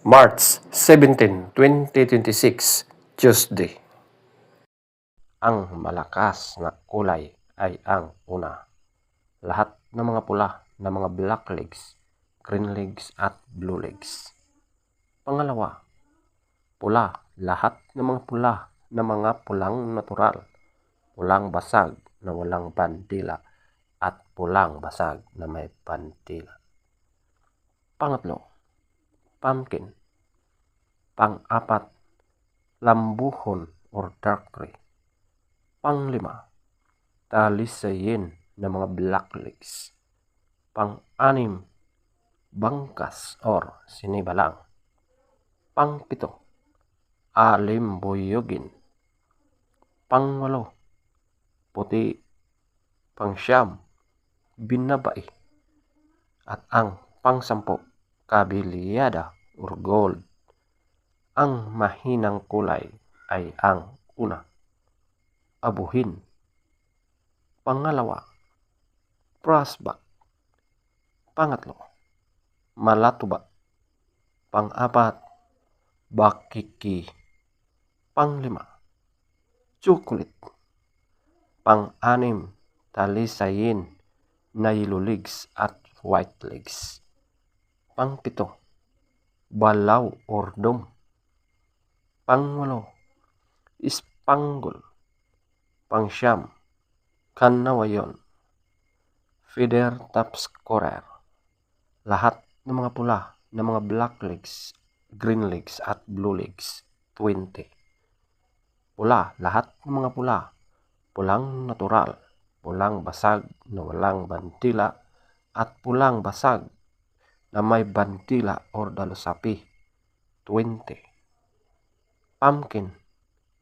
March 17, 2026, Tuesday. Ang malakas na kulay ay ang una. Lahat ng mga pula na mga black legs, green legs at blue legs. Pangalawa, pula. Lahat ng mga pula na mga pulang natural, pulang basag na walang bandila at pulang basag na may bandila. Pangatlo, pumpkin. Pang-apat, lambuhon or dark gray. Panglima, talisayin na mga black legs. Pang-anim, bangkas or sinibalang. Pang-pito, alimbuyugin. Pang-walo, puti. Pang-siyam, binabai. At ang pang-sampu, kabilyada or gold. Ang mahinang kulay ay ang una, abuhin. Pangalawa, brassback. Pangatlo, malatuba. Pang-apat, bakiki. Panglima, chocolate. Pang-anim, talisayin na yellow legs at white legs. Pang-pito, balaw or dome. Pang-walo, spangle. Pang-siyam, kanawayon, feather top scorer. Lahat ng mga pula ng mga black legs, green legs at blue legs, 20. Pula, lahat ng mga pula, pulang natural, pulang basag na walang bandila at pulang basag na may bandila or dalusapi, 20. Pumpkin,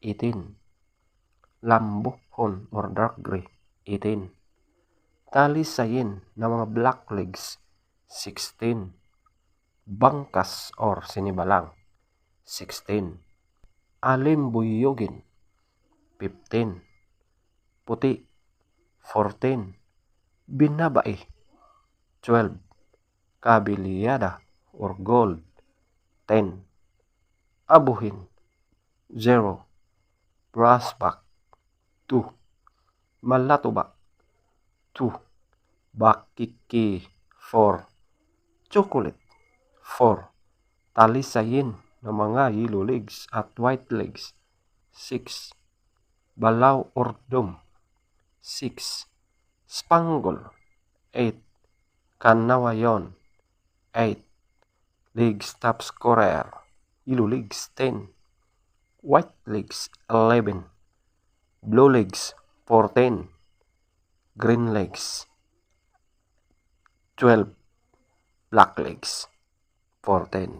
18. Lambuhon or dark gray, 18. Talisayin na mga black legs, 16. Bangkas or sinibalang, 16. Alimbuyugin, 15. Puti, 14. Binabai, 12. Kabilyada or gold, 10. Abuhin, 0. Brassback, 2. Malatuba, 2. Bakiki, 4. Chocolate, 4. Talisayin ng mga yellow legs at white legs, 6. Balaw or dome, 6. Spangle, 8. Kanawayon, 8. Legs top scorer, yellow legs, 10. White legs, 11. Blue legs, 14. Green legs, 12. Black legs, 14.